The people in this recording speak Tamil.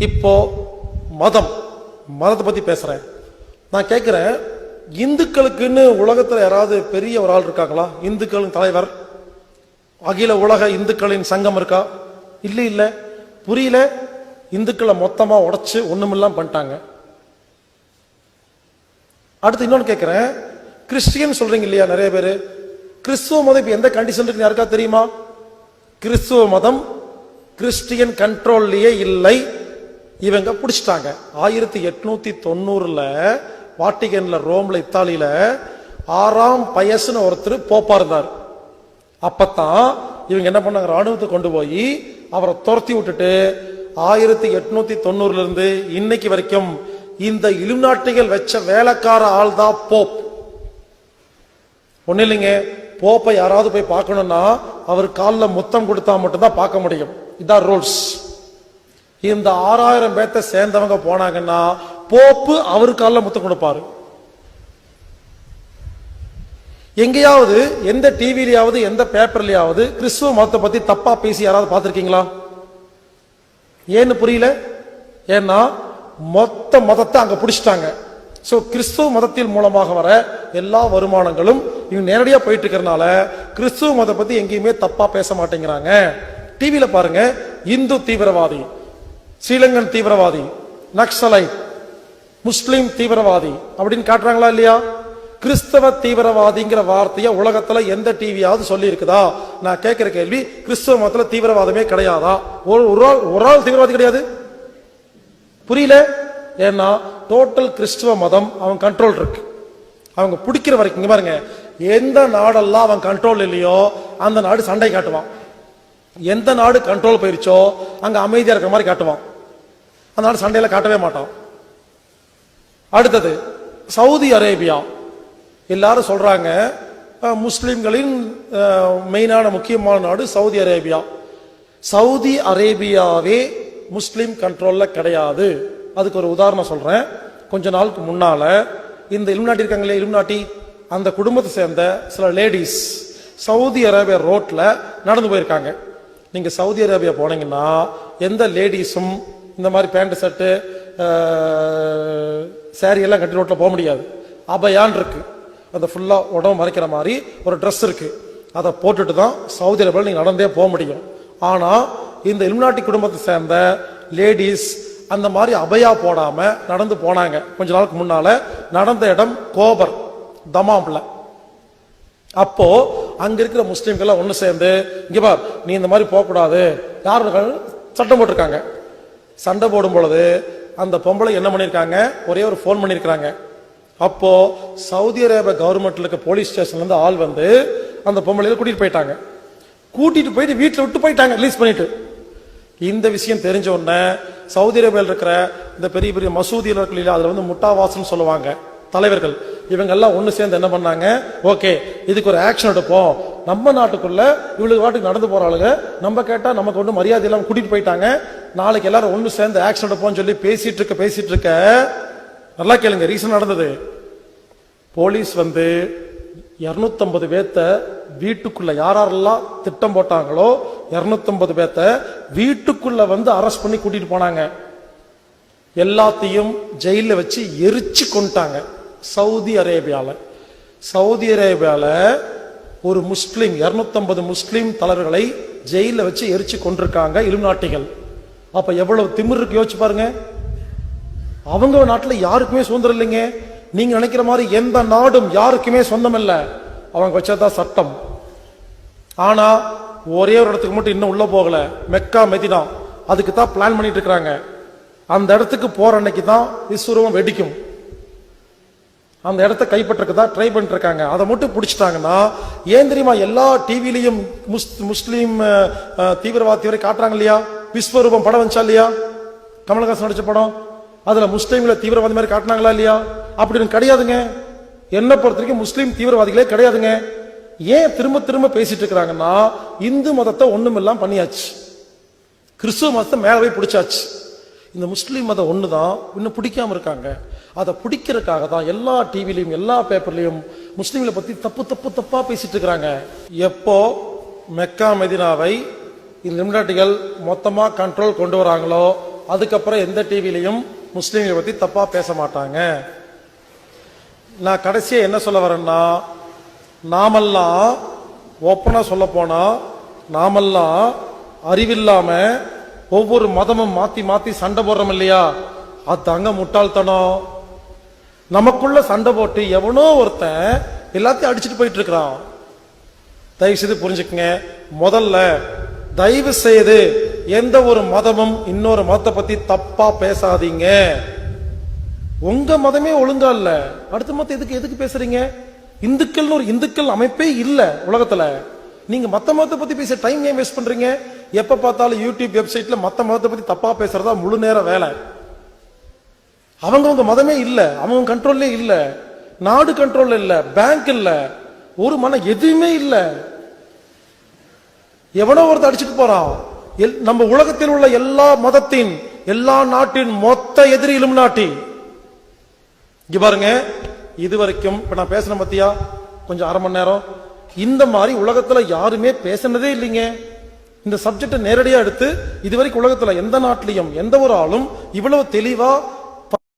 இப்போ மதத்தை பத்தி பேசுறேன். நான் கேட்கிறேன், இந்துக்களுக்குன்னு உலகத்துல யாராவது பெரிய ஒரு ஆள் இருக்காங்களா? இந்துக்களின் தலைவர், அகில உலக இந்துக்களின் சங்கம் இருக்கா? இல்ல புரியல. இந்துக்களை மொத்தமா உடைச்சு ஒண்ணுமில்லாம் பண்ணிட்டாங்க. அடுத்து இன்னொன்னு கேட்கிறேன், கிறிஸ்டியன் சொல்றீங்க இல்லையா நிறைய பேரு, கிறிஸ்துவ மதம் இப்ப எந்த கண்டிஷன் இருக்கு யாருக்கா தெரியுமா? கிறிஸ்துவ மதம் கிறிஸ்டியன் கண்ட்ரோல்லையே இல்லை, இவங்க பிடிச்சிட்டாங்க. 1890 வாட்டிகன்ல, ரோம்ல, இத்தாலியில 6ஆம் பயஸ்னு ஒருத்தர் போப்பா இருந்தார். அப்பத்தான் இவங்க என்ன பண்ணாங்க, ராணுவத்தை கொண்டு போய் அவரை துரத்தி விட்டுட்டு 1890 இருந்து இன்னைக்கு வரைக்கும் இந்த இலுமினாட்டிகள் வச்ச வேலைக்கார ஆள் தான் போப். ஒண்ணு இல்லைங்க, போப்பை யாராவது போய் பார்க்கணும்னா அவர் காலில் முத்தம் கொடுத்தா மட்டும்தான் பார்க்க முடியும். இதான் ரூல்ஸ். இந்த 6000 பேர்த்த சேர்ந்தவங்க போனாங்கன்னா போப்பு அவரு காலில் முத்தம் கொடுப்பாரு. எங்கேயாவது எந்த டிவிலையாவது எந்த பேப்பர்லயாவது கிறிஸ்துவ மதத்தை பத்தி தப்பா பேசி யாராவது பார்த்திருக்கீங்களா? ஏன்னு புரியல. ஏன்னா மொத்த மதத்தை அங்க பிடிச்சிட்டாங்க. சோ கிறிஸ்துவ மதத்தின் மூலமாக வர எல்லா வருமானங்களும் இவங்க நேரடியா போயிட்டு இருக்கிறதுனால கிறிஸ்துவ மதத்தை பத்தி எங்கேயுமே தப்பா பேச மாட்டேங்கிறாங்க. டிவியில பாருங்க, இந்து தீவிரவாதி, ஸ்ரீலங்கன் தீவிரவாதி, நக்சலைட், முஸ்லிம் தீவிரவாதி அப்படின்னு காட்டுறாங்களா இல்லையா? கிறிஸ்தவ தீவிரவாதிங்கிற வார்த்தைய உலகத்துல எந்த டிவியாவது சொல்லி இருக்குதா? நான் கேட்கிற கேள்வி, கிறிஸ்தவ மதத்துல தீவிரவாதமே கிடையாதா? ஒரு ஆள் தீவிரவாதி கிடையாது. புரியல. ஏன்னா டோட்டல் கிறிஸ்தவ மதம் அவன் கண்ட்ரோல் இருக்கு. அவங்க பிடிக்கிற வரைக்கும் இங்க பாருங்க, எந்த நாடெல்லாம் அவன் கண்ட்ரோல் இல்லையோ அந்த நாடு சண்டை காட்டுவான். எந்த நாடு கண்ட்ரோல் போயிருச்சோ அங்க அமைதியா இருக்கிற மாதிரி காட்டுவான். அந்த நாடு சண்டையில காட்டவே மாட்டான். அடுத்தது சவுதி அரேபியா. எல்லாரும் சொல்றாங்க முஸ்லிம்களின் மெயினான முக்கியமான நாடு சவுதி அரேபியா. சவுதி அரேபியாவே முஸ்லிம் கண்ட்ரோல்ல கிடையாது. அதுக்கு ஒரு உதாரணம் சொல்றேன். கொஞ்ச நாளுக்கு முன்னால இந்த இலுமினாட்டி இருக்காங்களே, இலுமினாட்டி அந்த குடும்பத்தை சேர்ந்த சில லேடிஸ் சவுதி அரேபியா ரோட்ல நடந்து போயிருக்காங்க. நீங்க சவுதி அரேபியா போனீங்கன்னா எந்த லேடிஸும் இந்த மாதிரி பேண்ட் ஷர்ட்டு சாரி எல்லாம் கட்டி ரோட்ல போக முடியாது. அபயான் இருக்கு, அந்த ஃபுல்லா உடம்பு மறைக்கிற மாதிரி ஒரு ட்ரெஸ் இருக்கு. அதை போட்டுட்டு தான் சவுதி அரேபியாவில் நீங்க நடந்தே போக முடியும். ஆனா இந்த இலுமினாட்டி குடும்பத்தை சேர்ந்த லேடிஸ் அந்த மாதிரி அபயா போடாம நடந்து போனாங்க. கொஞ்ச நாளுக்கு முன்னால நடந்த இடம் கோபர், தமாம்ல. அப்போ அங்க இருக்கிற முஸ்லிம்கள் ஒண்ணு சேர்ந்து, இங்க பார் நீ இந்த மாதிரி போக கூடாது யாரு சட்டம் போட்டிருக்காங்க. சண்டை போடும் பொழுது அந்த பொம்பளை என்ன பண்ணிருக்காங்க, ஒரே ஒரு போன் பண்ணிருக்காங்க. அப்போ சவுதி அரேபியா கவர்மெண்ட்ல இருக்க போலீஸ் ஸ்டேஷன்ல இருந்து ஆள் வந்து அந்த பொம்பளையில கூட்டிட்டு போயிட்டாங்க. கூட்டிட்டு போயிட்டு வீட்டுல விட்டு போயிட்டாங்க, ரிலீஸ் பண்ணிட்டு. இந்த விஷயம் தெரிஞ்ச உடனே சவுதி அரேபியாவில் இருக்கிற இந்த பெரிய பெரிய மசூதியில் இருக்க, அதுல வந்து முட்டாவாசம் சொல்லுவாங்க தலைவர்கள், இவங்க எல்லாம் ஒண்ணு சேர்ந்து என்ன பண்ணாங்க, ஓகே இதுக்கு ஒரு ஆக்ஷன் எடுப்போம். நம்ம நாட்டுக்குள்ள இவளுக்கு வாட்டுக்கு நடந்து போற ஆளுங்க நம்ம கேட்டா நமக்கு ஒண்ணு மரியாதை எல்லாம் கூட்டிட்டு போயிட்டாங்க. நாளைக்கு எல்லாரும் ஒண்ணு சேர்ந்து ஆக்ஷன் எடுப்போம் சொல்லி பேசிட்டு இருக்க நல்லா கேளுங்க. ரீசன் நடந்தது, போலீஸ் வந்து 250 பேத்த வீட்டுக்குள்ள யாரெல்லாம் திட்டம் போட்டாங்களோ 250 பேத்த வீட்டுக்குள்ள வந்து அரெஸ்ட் பண்ணி கூட்டிட்டு போனாங்க. எல்லாத்தையும் ஜெயில வச்சு எரிச்சு கொண்டாங்க. சவுதி அரேபியால ஒரு முஸ்லிம் 250 முஸ்லிம் தலைவர்களை ஜெயில வச்சு எரிச்சு கொண்டிருக்காங்க இலுமினாட்டிகள். அப்ப எவ்வளவு திமிரு இருக்கு யோசிச்சு பாருங்க. அவங்க நாட்டுல யாருக்குமே சுதந்திரம் இல்லைங்க. நீங்க நினைக்கிற மாதிரி எந்த நாடும் யாருக்குமே சொந்தம் இல்ல, அவங்க வச்சதான் சட்டம். ஆனா ஒரே ஒரு இடத்துக்கு மட்டும் இன்னும் உள்ள போகல, மெக்கா மெதினா. அதுக்கு தான் பிளான் பண்ணிட்டு இருக்காங்க. அந்த இடத்துக்கு போற அன்னைக்கு தான் விஸ்வரூபம் வெடிக்கும். அந்த இடத்த கைப்பற்றக்கு தான் ட்ரை பண்ணிட்டு இருக்காங்க. அதை மட்டும் பிடிச்சிட்டாங்கன்னா, ஏன் தெரியுமா எல்லா டிவிலையும் முஸ்லீம் தீவிரவாதி வரை காட்டுறாங்க இல்லையா? விஸ்வரூபம் படம் வந்துச்சா இல்லையா? கமலஹாசன் நடிச்ச படம், அதுல முஸ்லீம்ல தீவிரவாதி மாதிரி காட்டினாங்களா இல்லையா? அப்படின்னு கிடையாதுங்க. என்ன பொறுத்த வரைக்கும் முஸ்லீம் தீவிரவாதிகளே கிடையாதுங்க. ஏன் திரும்ப திரும்ப பேசிட்டு இருக்கிறாங்கன்னா, இந்து மதத்தை ஒண்ணுமில்லாம் பண்ணியாச்சு, கிறிஸ்துவ மதத்தை மேல போய் பிடிச்சாச்சு. இந்த முஸ்லீம் மதம் ஒண்ணுதான் இன்னும் பிடிக்காம இருக்காங்க. அதை பிடிக்கிறதுக்காக தான் எல்லா டிவிலையும் எல்லா பேப்பர்லயும் முஸ்லீம்களை பத்தி தப்பா பேசிட்டு இருக்கிறாங்க. எப்போ மெக்கா மெதினாவை இலுமினாட்டிகள் மொத்தமா கண்ட்ரோல் கொண்டு வராங்களோ அதுக்கப்புறம் எந்த டிவிலையும் முஸ்லீம்களை பத்தி தப்பா பேச மாட்டாங்க. நான் கடைசியா என்ன சொல்ல வரேன்னா, நாமெல்லாம் ஓப்பனா சொல்ல போனா நாமெல்லாம் அறிவில்லாம ஒவ்வொரு மதமும் மாத்தி மாத்தி சண்டை போடுறோம் இல்லையா, அதாங்க முட்டாள்தனம். நமக்குள்ள சண்டை போட்டு எவனோ ஒருத்தன் எல்லாத்தையும் அடிச்சுட்டு போயிட்டு இருக்கிறான். தயவு செய்து புரிஞ்சுக்குங்க. முதல்ல தயவு செய்து எந்த ஒரு மதமும் இன்னொரு மதத்தை பத்தி தப்பா பேசாதீங்க. உங்க மதமே ஒழுங்கா இல்ல, அடுத்த மதம் எதுக்கு பேசுறீங்க? இந்துக்கள் ஒரு இந்துக்கள் அமைப்பே இல்ல உலகத்துல. நீங்க மத்த மதத்தை பத்தி பேச டைம் ஏன் வேஸ்ட் பண்றீங்க? எப்ப பார்த்தாலும் யூடியூப் வெப்சைட்ல மத்த மதத்தை பத்தி தப்பா பேசுறதா முழு நேர வேலை. அவங்க மதமே இல்ல, அவங்க கண்ட்ரோல்லே இல்ல, நாடு கண்ட்ரோல் இல்ல, பேங்க் இல்ல, ஒரு மனம் எதுவுமே இல்ல. எவனோ ஒருத்தர் அடிச்சுட்டு போறான். நம்ம உலகத்தில் உள்ள எல்லா மதத்தின் எல்லா நாட்டின் மொத்த எதிரி இலுமினாட்டி. இங்க பாருங்க, இதுவரைக்கும் இப்ப நான் பேசின பத்தியா கொஞ்சம் அரை மணி நேரம், இந்த மாதிரி உலகத்துல யாருமே பேசினதே இல்லைங்க. இந்த சப்ஜெக்ட் நேரடியா எடுத்து இதுவரைக்கும் உலகத்துல எந்த நாட்டிலையும் எந்த ஒரு ஆளும் இவ்வளவு தெளிவா